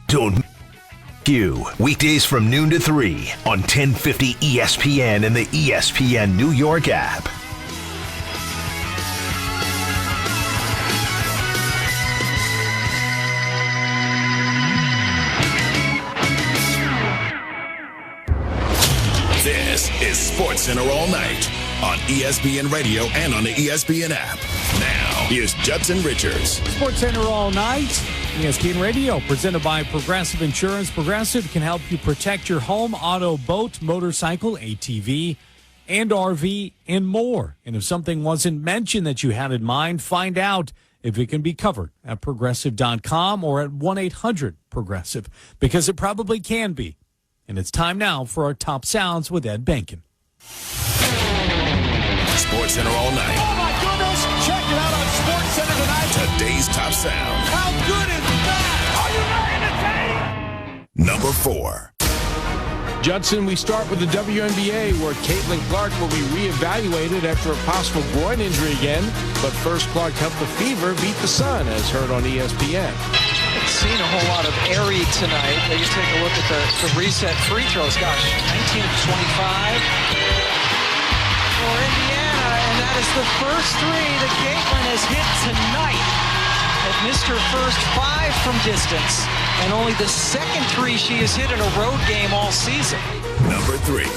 Don't you. Weekdays from noon to 3 on 1050 ESPN and the ESPN New York app. This is SportsCenter All Night on ESPN Radio and on the ESPN app. Now, here's Judson Richards. SportsCenter All Night, ESPN Radio, presented by Progressive Insurance. Progressive can help you protect your home, auto, boat, motorcycle, ATV, and RV, and more. And if something wasn't mentioned that you had in mind, find out if it can be covered at Progressive.com or at 1-800-PROGRESSIVE, because it probably can be. And it's time now for our top sounds with Ed Bankin. SportsCenter All Night. Oh, my goodness. Check it out on SportsCenter tonight. Today's top sound. How good is that? Are you ready to take? Number 4. Judson, we start with the WNBA, where Caitlin Clark will be reevaluated after a possible groin injury again. But first, Clark helped the Fever beat the Sun, as heard on ESPN. Seen a whole lot of Aerie tonight. You take a look at the reset free throws. Gosh, 19 of 25 for Indiana, and that is the first three that Caitlin has hit tonight. Had missed her first 5 from distance, and only the second 3 she has hit in a road game all season. Number 3.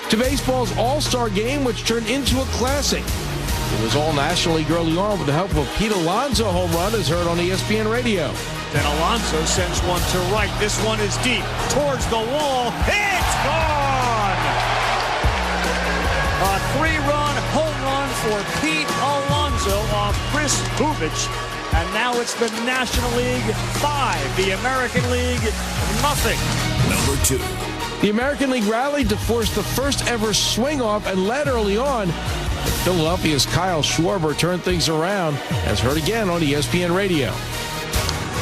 To baseball's All-Star Game, which turned into a classic. It was all National League early on with the help of a Pete Alonso home run, as heard on ESPN Radio. Then Alonso sends one to right. This one is deep towards the wall. It's gone! A 3-run home run for Pete Alonso off Chris Bubich. And now it's the National League 5, the American League nothing. Number 2. The American League rallied to force the first ever swing off and led early on. But Philadelphia's Kyle Schwarber turned things around, as heard again on ESPN Radio.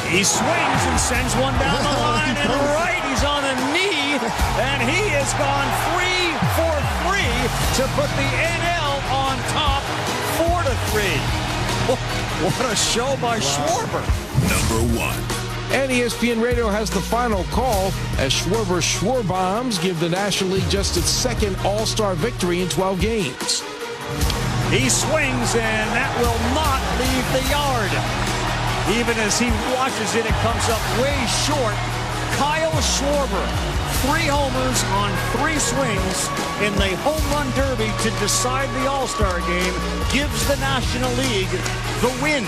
He swings and sends one down the line, and right, he's on a knee, and he has gone 3 for 3 to put the NL on top, 4-3. What a show by Schwarber. Number 1. And ESPN Radio has the final call as Schwarber Schwarbombs give the National League just its second All-Star victory in 12 games. He swings, and that will not leave the yard. Even as he watches it, it comes up way short. Kyle Schwarber, 3 homers on 3 swings in the home run derby to decide the All-Star game, gives the National League the win.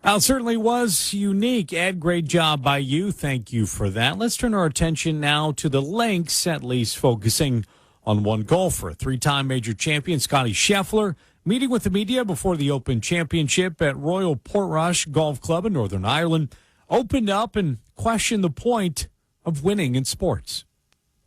Well, it certainly was unique. Ed, great job by you. Thank you for that. Let's turn our attention now to the links, at least focusing on one golfer. 3-time major champion Scottie Scheffler meeting with the media before the Open Championship at Royal Portrush Golf Club in Northern Ireland opened up and questioned the point of winning in sports.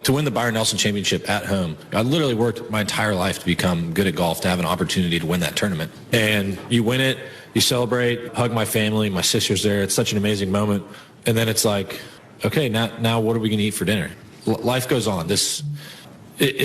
To win the Byron Nelson Championship at home, I literally worked my entire life to become good at golf, to have an opportunity to win that tournament. And you win it, you celebrate, hug my family, my sister's there. It's such an amazing moment. And then it's like, okay, now what are we going to eat for dinner? Life goes on. Is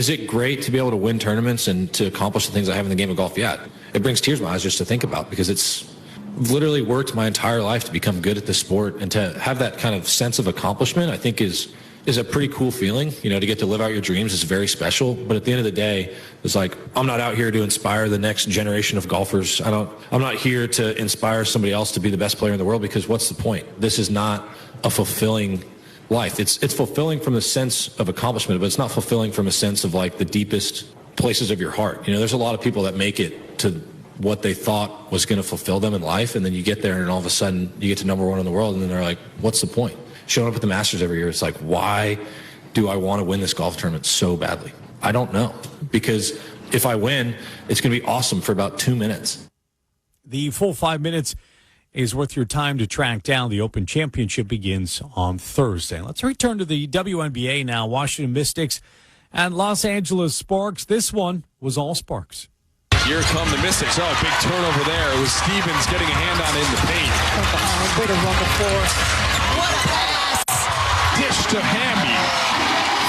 it great to be able to win tournaments and to accomplish the things I have in the game of golf? Yeah. It brings tears to my eyes just to think about, because it's literally worked my entire life to become good at this sport, and to have that kind of sense of accomplishment, I think is a pretty cool feeling. You know, to get to live out your dreams is very special. But at the end of the day, it's like, I'm not out here to inspire the next generation of golfers. I'm not here to inspire somebody else to be the best player in the world, because what's the point? This is not a fulfilling life. It's fulfilling from the sense of accomplishment, but it's not fulfilling from a sense of like the deepest places of your heart. You know, there's a lot of people that make it to what they thought was going to fulfill them in life, and then you get there and all of a sudden you get to number 1 in the world, and then they're like, what's the point? Showing up at the Masters every year, it's like, why do I want to win this golf tournament so badly? I don't know, because if I win, it's going to be awesome for about 2 minutes. The full 5 minutes is worth your time to track down. The Open Championship begins on Thursday. Let's return to the WNBA now. Washington Mystics and Los Angeles Sparks. This one was all Sparks. Here come the Mystics. Oh, big turnover there. It was Stevens getting a hand on it in the paint. Way to run the floor. What a pass! Dish to Hamby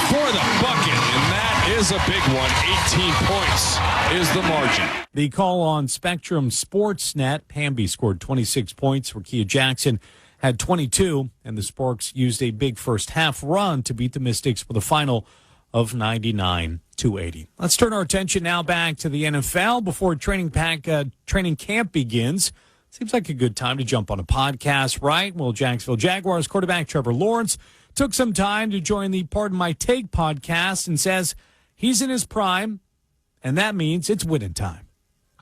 for the bucket, and that is a big one. 18 points is the margin. The call on Spectrum Sportsnet. Hamby scored 26 points for Kia Jackson had 22, and the Sparks used a big first-half run to beat the Mystics with a final of 99-80. Let's turn our attention now back to the NFL before training camp begins. Seems like a good time to jump on a podcast, right? Well, Jacksonville Jaguars quarterback Trevor Lawrence took some time to join the Pardon My Take podcast and says he's in his prime, and that means it's winning time.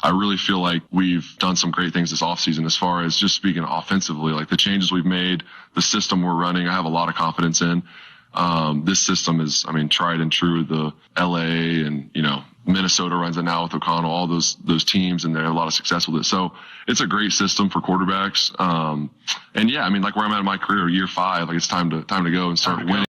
I really feel like we've done some great things this offseason as far as just speaking offensively, like the changes we've made, the system we're running, I have a lot of confidence in. This system is, tried and true. The LA and, Minnesota runs it now with O'Connell, all those teams, and they have a lot of success with it. So it's a great system for quarterbacks. Like where I'm at in my career, year 5, like it's time to go and start winning.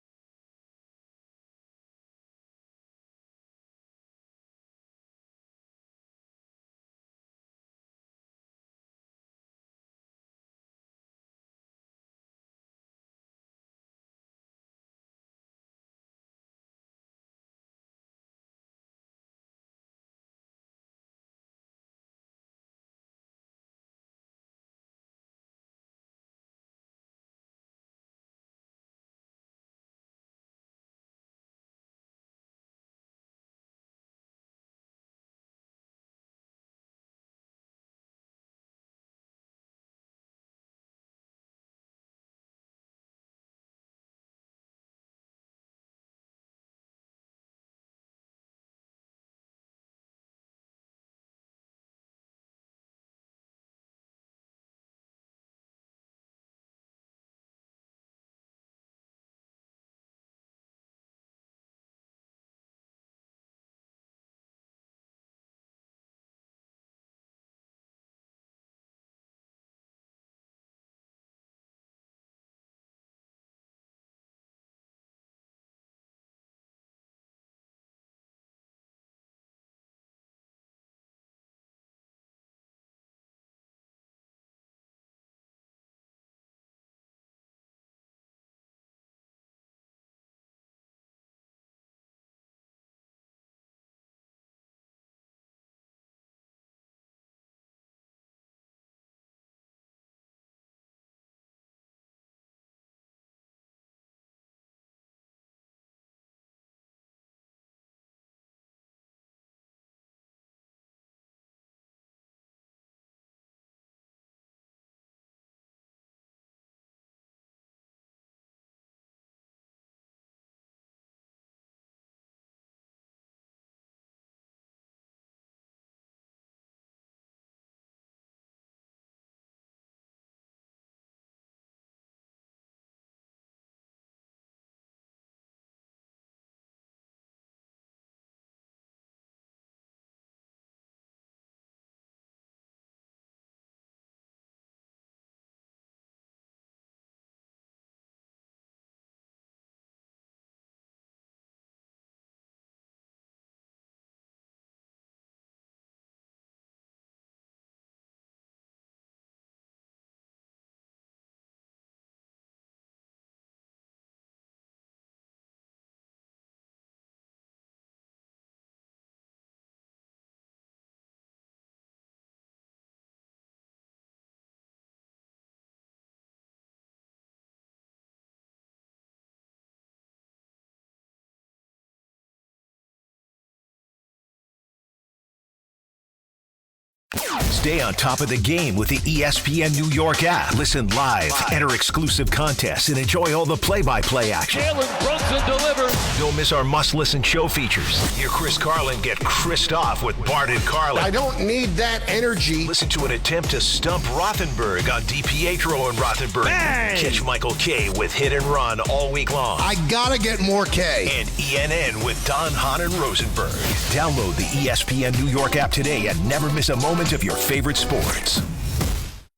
Stay on top of the game with the ESPN New York app. Listen live, enter exclusive contests, and enjoy all the play-by-play action. Jalen Brunson delivers. Don't miss our must-listen show features. Hear Chris Carlin get Chris'd off with Bart and Carlin. I don't need that energy. Listen to an attempt to stump Rothenberg on DiPietro and Rothenberg. Bang! Catch Michael K with Hit and Run all week long. I gotta get more K. And ENN with Don, Hahn, and Rosenberg. Download the ESPN New York app today and never miss a moment of your favorite sports.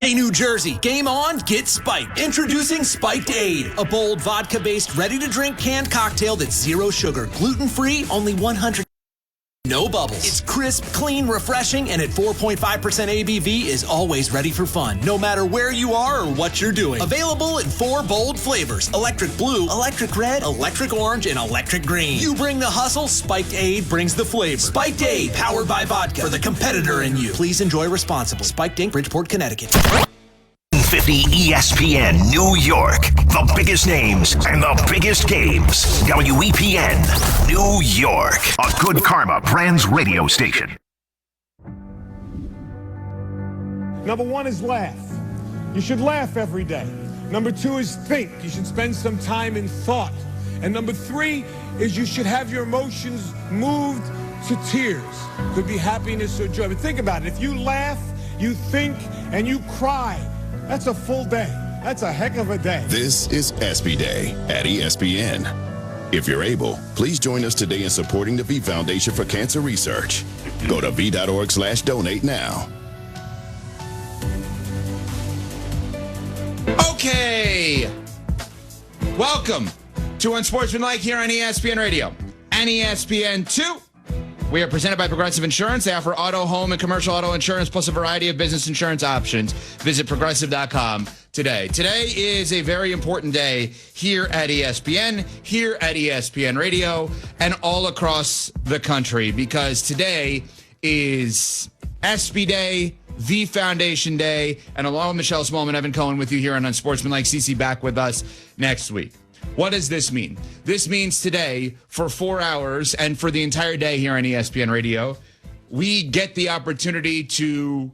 Hey, New Jersey, game on, get spiked. Introducing Spiked Aid, a bold vodka-based, ready-to-drink canned cocktail that's zero sugar, gluten-free, only 100. No bubbles. It's crisp, clean, refreshing, and at 4.5% ABV is always ready for fun, no matter where you are or what you're doing. Available in 4 bold flavors: electric blue, electric red, electric orange, and electric green. You bring the hustle, Spiked Aid brings the flavor. Spiked Aid, powered by vodka, for the competitor in you. Please enjoy responsibly. Spiked Inc., Bridgeport, Connecticut. 50 The ESPN New York. The biggest names and the biggest games. WEPN New York. A Good Karma Brands radio station. Number one is laugh. You should laugh every day. Number two is think. You should spend some time in thought. And number three is you should have your emotions moved to tears. Could be happiness or joy. But think about it. If you laugh, you think, and you cry, that's a full day. That's a heck of a day. This is ESPY Day at ESPN. If you're able, please join us today in supporting the V Foundation for Cancer Research. Go to v.org/donate now. Okay, welcome to Unsportsmanlike here on ESPN Radio and ESPN2. We are presented by Progressive Insurance. They offer auto, home, and commercial auto insurance plus a variety of business insurance options. Visit progressive.com today. Today is a very important day here at ESPN, here at ESPN Radio, and all across the country because today is ESPY Day, V Foundation Day, and along with Michelle Smallman, Evan Cohen with you here on Unsportsmanlike. CC back with us next week. What does this mean? This means today, for 4 hours and for the entire day here on ESPN Radio, we get the opportunity to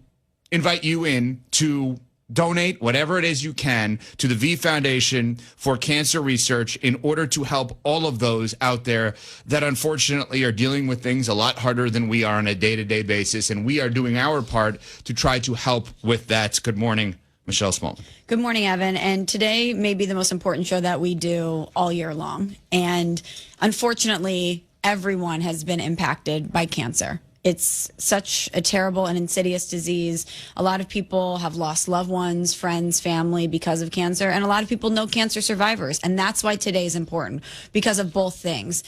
invite you in to donate whatever it is you can to the V Foundation for Cancer Research in order to help all of those out there that unfortunately are dealing with things a lot harder than we are on a day-to-day basis. And we are doing our part to try to help with that. Good morning, Michelle Smallman. Good morning, Evan. And today may be the most important show that we do all year long. And unfortunately, everyone has been impacted by cancer. It's such a terrible and insidious disease. A lot of people have lost loved ones, friends, family because of cancer, and a lot of people know cancer survivors. And that's why today is important, because of both things.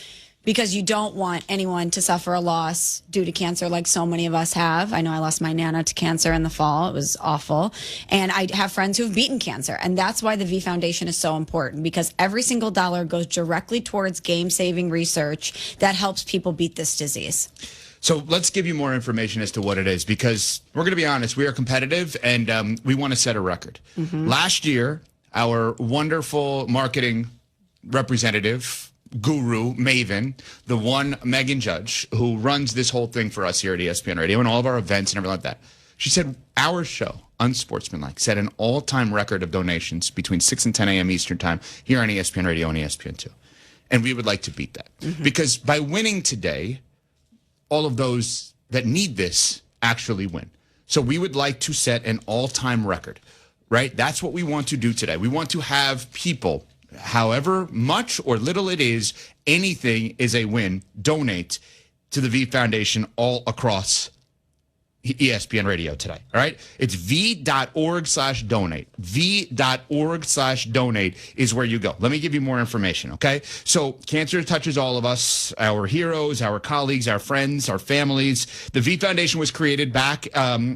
Because you don't want anyone to suffer a loss due to cancer like so many of us have. I know I lost my Nana to cancer in the fall. It was awful. And I have friends who've beaten cancer. And that's why the V Foundation is so important, because every single dollar goes directly towards game-saving research that helps people beat this disease. So let's give you more information as to what it is, because we're going to be honest, we are competitive and we want to set a record. Mm-hmm. Last year, our wonderful marketing representative, guru, maven, the one Megan Judge, who runs this whole thing for us here at ESPN Radio and all of our events and everything like that, she said our show, Unsportsmanlike, set an all-time record of donations between 6 and 10 a.m. Eastern Time here on ESPN Radio and ESPN2. And we would like to beat that. Mm-hmm. Because by winning today, all of those that need this actually win. So we would like to set an all-time record, right? That's what we want to do today. We want to have people, however much or little it is, anything is a win, donate to the V Foundation all across ESPN Radio today. All right. It's v.org/donate. v.org/donate is where you go. Let me give you more information. Okay. So cancer touches all of us, our heroes, our colleagues, our friends, our families. The V Foundation was created back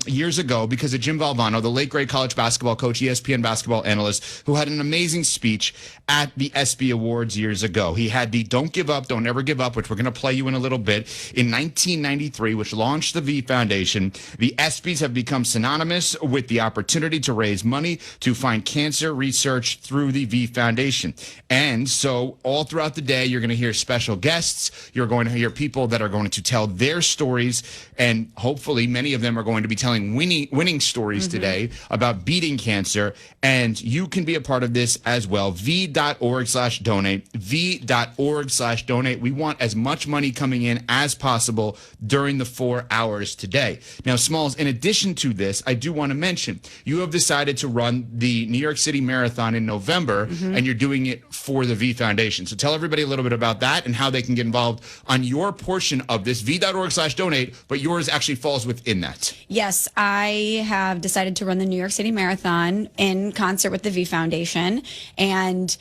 years ago because of Jim Valvano, the late great college basketball coach, ESPN basketball analyst, who had an amazing speech at the ESPY Awards years ago. He had the Don't Give Up, Don't Ever Give Up, which we're going to play you in a little bit, in 1993, which launched the V Foundation. The ESPYs have become synonymous with the opportunity to raise money to find cancer research through the V Foundation. And so all throughout the day, you're going to hear special guests. You're going to hear people that are going to tell their stories. And hopefully many of them are going to be telling winning stories today about beating cancer. And you can be a part of this as well. v.org/donate. v.org/donate. We want as much money coming in as possible during the 4 hours today. Now, Smalls, in addition to this, I do want to mention, you have decided to run the New York City Marathon in November, and you're doing it for the V Foundation. So tell everybody a little bit about that and how they can get involved on your portion of this, v.org/donate, but yours actually falls within that. Yes, I have decided to run the New York City Marathon in concert with the V Foundation, and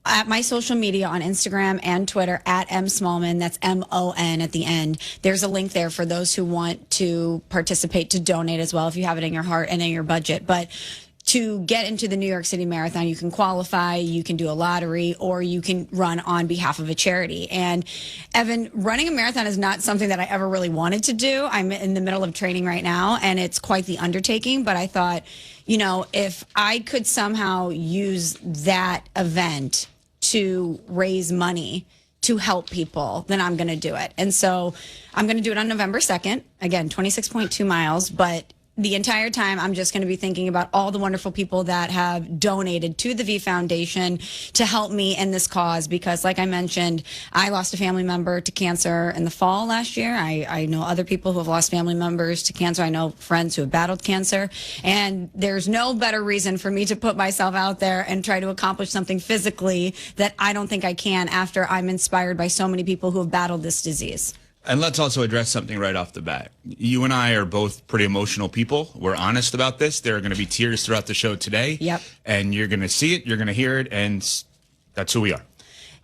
at my social media on Instagram and Twitter at M Smallman, that's MON at the end. There's a link there for those who want to participate, to donate as well, if you have it in your heart and in your budget. But to get into the New York City Marathon, you can qualify, you can do a lottery, or you can run on behalf of a charity. And Evan, running a marathon is not something that I ever really wanted to do. I'm in the middle of training right now, and it's quite the undertaking. But I thought, if I could somehow use that event to raise money to help people, then I'm going to do it. And so I'm going to do it on November 2nd. Again, 26.2 miles, but the entire time, I'm just going to be thinking about all the wonderful people that have donated to the V Foundation to help me in this cause. Because, like I mentioned, I lost a family member to cancer in the fall last year. I know other people who have lost family members to cancer. I know friends who have battled cancer. And there's no better reason for me to put myself out there and try to accomplish something physically that I don't think I can after I'm inspired by so many people who have battled this disease. And let's also address something right off the bat. You and I are both pretty emotional people. We're honest about this. There are going to be tears throughout the show today. Yep. And you're going to see it, you're going to hear it, and that's who we are.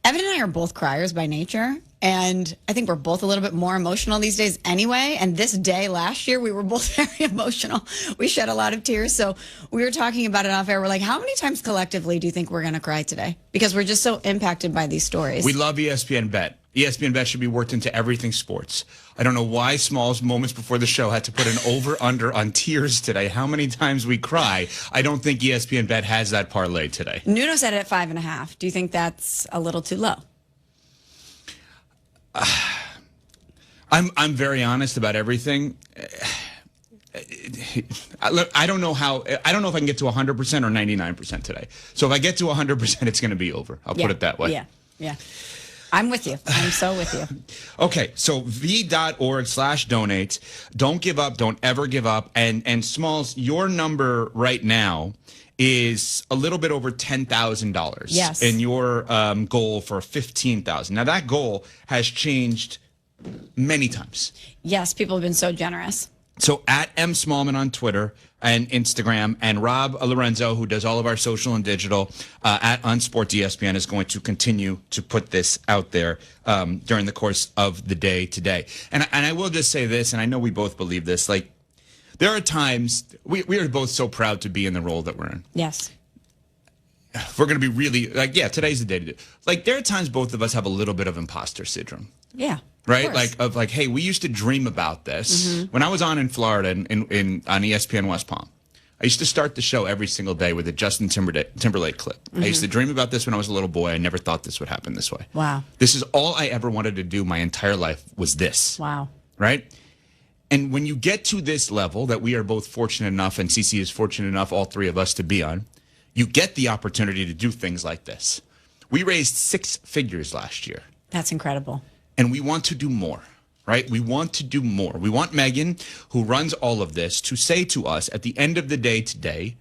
Evan and I are both criers by nature, and I think we're both a little bit more emotional these days anyway. And this day last year, we were both very emotional. We shed a lot of tears. So we were talking about it off air. We're like, how many times collectively do you think we're going to cry today? Because we're just so impacted by these stories. We love ESPN Bet. ESPN Bet should be worked into everything sports. I don't know why Smalls moments before the show had to put an over-under on tears today. How many times we cry. I don't think ESPN Bet has that parlay today. Nuno said it at 5.5. Do you think that's a little too low? I'm very honest about everything. I don't know if I can get to 100% or 99% today. So if I get to 100%, it's going to be over. I'll put it that way. Yeah. I'm with you. I'm so with you. Okay, so v.org/donate. Don't give up. Don't ever give up. And Smalls, your number right now is a little bit over $10,000. Yes. And your goal for $15,000. Now, that goal has changed many times. Yes, people have been so generous. So at M. Smallman on Twitter and Instagram, and Rob Lorenzo, who does all of our social and digital at Unsports ESPN, is going to continue to put this out there during the course of the day today. And I will just say this, and I know we both believe this, like, there are times we are both so proud to be in the role that we're in. Yes. We're going to be really, like, yeah, today's the day to do it. Like, there are times both of us have a little bit of imposter syndrome. Yeah. Right? Like, hey, we used to dream about this. Mm-hmm. When I was on in Florida on ESPN West Palm, I used to start the show every single day with a Justin Timberlake clip. Mm-hmm. I used to dream about this when I was a little boy. I never thought this would happen this way. Wow. This is all I ever wanted to do my entire life was this. Wow. Right? And when you get to this level that we are both fortunate enough, and CC is fortunate enough, all three of us, to be on, you get the opportunity to do things like this. We raised 6 figures last year. That's incredible. And we want to do more, right? We want to do more. We want Megan, who runs all of this, to say to us at the end of the day today,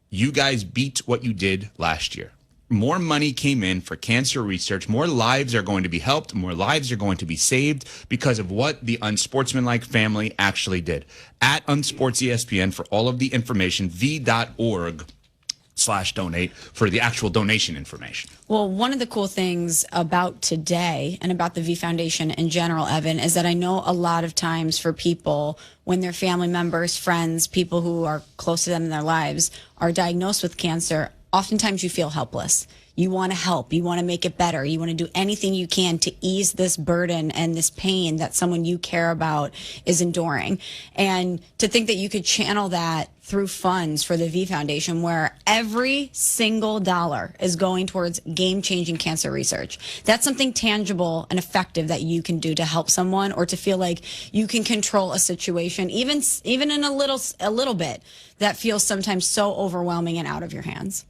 you guys beat what you did last year. More money came in for cancer research. More lives are going to be helped. More lives are going to be saved because of what the Unsportsmanlike family actually did. At Unsports ESPN for all of the information, v.org/donate for the actual donation information. Well, one of the cool things about today and about the V Foundation in general, Evan, is that I know a lot of times for people, when their family members, friends, people who are close to them in their lives are diagnosed with cancer, oftentimes you feel helpless. You want to help. You want to make it better. You want to do anything you can to ease this burden and this pain that someone you care about is enduring. And to think that you could channel that through funds for the V Foundation, where every single dollar is going towards game-changing cancer research. That's something tangible and effective that you can do to help someone, or to feel like you can control a situation, even in a little bit, that feels sometimes so overwhelming and out of your hands.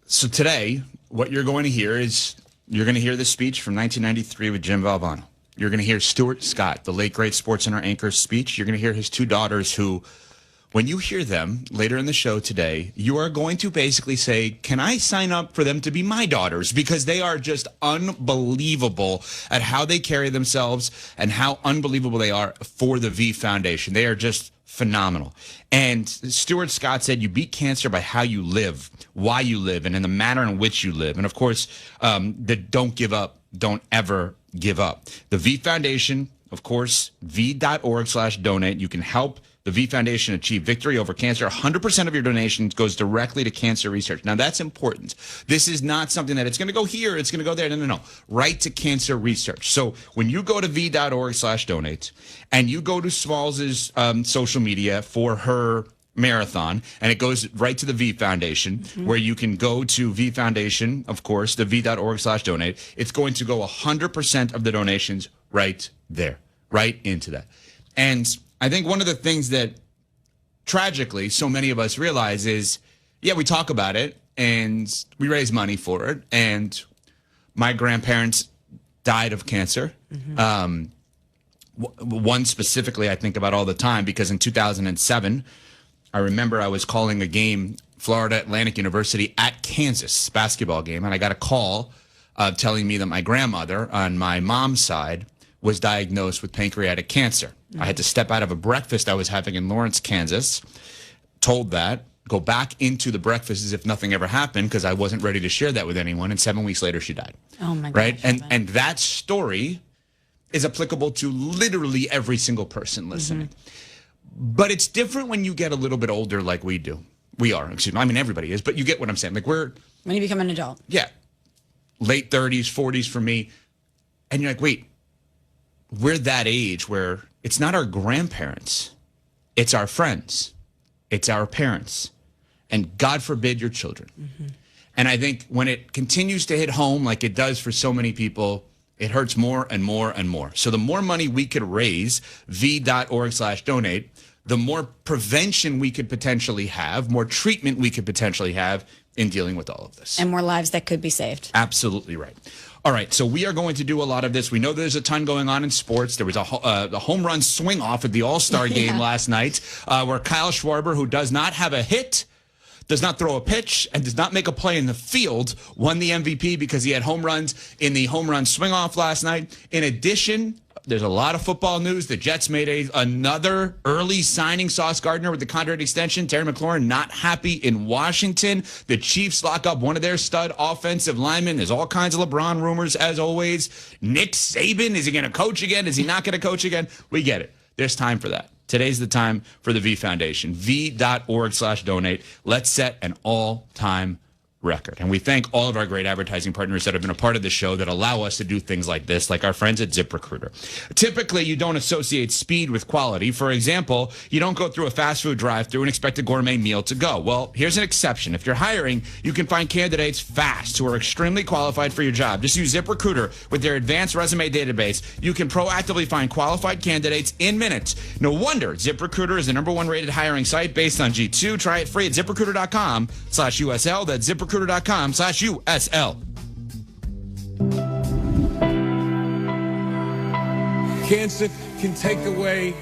So today, what you're going to hear is, you're going to hear this speech from 1993 with Jim Valvano. You're going to hear Stuart Scott, the late great SportsCenter anchor's speech. You're going to hear his 2 daughters who, when you hear them later in the show today, you are going to basically say, can I sign up for them to be my daughters? Because they are just unbelievable at how they carry themselves and how unbelievable they are for the V Foundation. They are just phenomenal. And Stuart Scott said, you beat cancer by how you live, why you live, and in the manner in which you live. And of course, the don't give up, don't ever give up. The V Foundation, of course, v.org/donate. You can help The V Foundation achieved victory over cancer. 100% of your donations goes directly to cancer research. Now, that's important. This is not something that it's going to go here, it's going to go there. No. Right to cancer research. So when you go to v.org/donate and you go to Smalls' social media for her marathon, and it goes right to the V Foundation, where you can go to V Foundation, of course, the v.org/donate. It's going to go 100% of the donations right there, right into that. And I think one of the things that tragically so many of us realize is, yeah, we talk about it and we raise money for it. And my grandparents died of cancer. One specifically I think about all the time, because in 2007, I remember I was calling a game, Florida Atlantic University at Kansas basketball game, and I got a call telling me that my grandmother on my mom's side was diagnosed with pancreatic cancer. I had to step out of a breakfast I was having in Lawrence, Kansas, told that, go back into the breakfast as if nothing ever happened, because I wasn't ready to share that with anyone, and 7 weeks later she died. Oh my God. Right? And that story is applicable to literally every single person listening. But it's different when you get a little bit older like we do. We are, excuse me. I mean, everybody is, but you get what I'm saying. Like when you become an adult. Yeah. Late 30s, 40s for me. And you're like, wait, we're that age where it's not our grandparents. It's our friends. It's our parents. And God forbid your children. And I think when it continues to hit home like it does for so many people, it hurts more and more and more. So the more money we could raise, v.org/donate, the more prevention we could potentially have, more treatment we could potentially have in dealing with all of this. And more lives that could be saved. Absolutely right. All right, so we are going to do a lot of this. We know there's a ton going on in sports. There was a home run swing off at the All-Star game last night where Kyle Schwarber, who does not have a hit, does not throw a pitch, and does not make a play in the field, won the MVP because he had home runs in the home run swing-off last night. In addition, there's a lot of football news. The Jets made another early signing, Sauce Gardner with the contract extension. Terry McLaurin not happy in Washington. The Chiefs lock up one of their stud offensive linemen. There's all kinds of LeBron rumors, as always. Nick Saban, is he going to coach again? Is he not going to coach again? We get it. There's time for that. Today's the time for the V Foundation. v.org/donate. Let's set an all-time record. And we thank all of our great advertising partners that have been a part of the show that allow us to do things like this, like our friends at ZipRecruiter. Typically, you don't associate speed with quality. For example, you don't go through a fast food drive-thru and expect a gourmet meal to go. Well, here's an exception. If you're hiring, you can find candidates fast who are extremely qualified for your job. Just use ZipRecruiter with their advanced resume database. You can proactively find qualified candidates in minutes. No wonder ZipRecruiter is the #1 rated hiring site based on G2. Try it free at ZipRecruiter.com/USL. That's ZipRecruiter.com/USL. Cancer can take away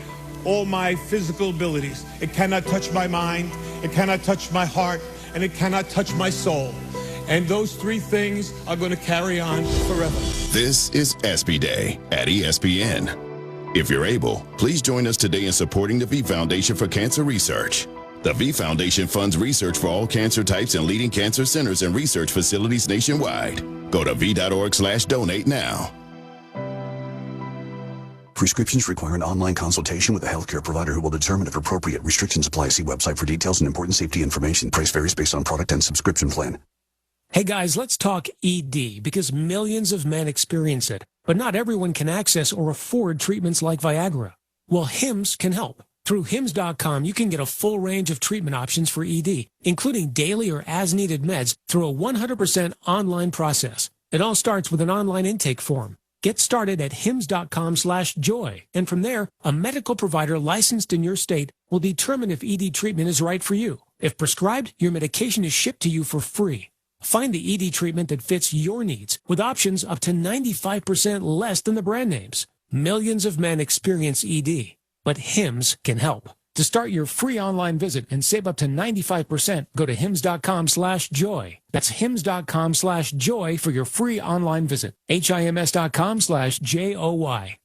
all my physical abilities. It cannot touch my mind, it cannot touch my heart, and it cannot touch my soul. And those three things are going to carry on forever. This is ESPY Day at ESPN. If you're able, please join us today in supporting the V Foundation for Cancer Research. The V Foundation funds research for all cancer types and leading cancer centers and research facilities nationwide. Go to v.org/donate now. Prescriptions require an online consultation with a healthcare provider who will determine if appropriate. Restrictions apply. See website for details and important safety information. Price varies based on product and subscription plan. Hey guys, let's talk ED, because millions of men experience it, but not everyone can access or afford treatments like Viagra. Well, Hims can help. Through Hims.com, you can get a full range of treatment options for ED, including daily or as-needed meds through a 100% online process. It all starts with an online intake form. Get started at hims.com/joy, and from there, a medical provider licensed in your state will determine if ED treatment is right for you. If prescribed, your medication is shipped to you for free. Find the ED treatment that fits your needs with options up to 95% less than the brand names. Millions of men experience ED, but Hims can help. To start your free online visit and save up to 95%, go to hims.com/joy. That's hims.com/joy for your free online visit. HIMS.com/JOY.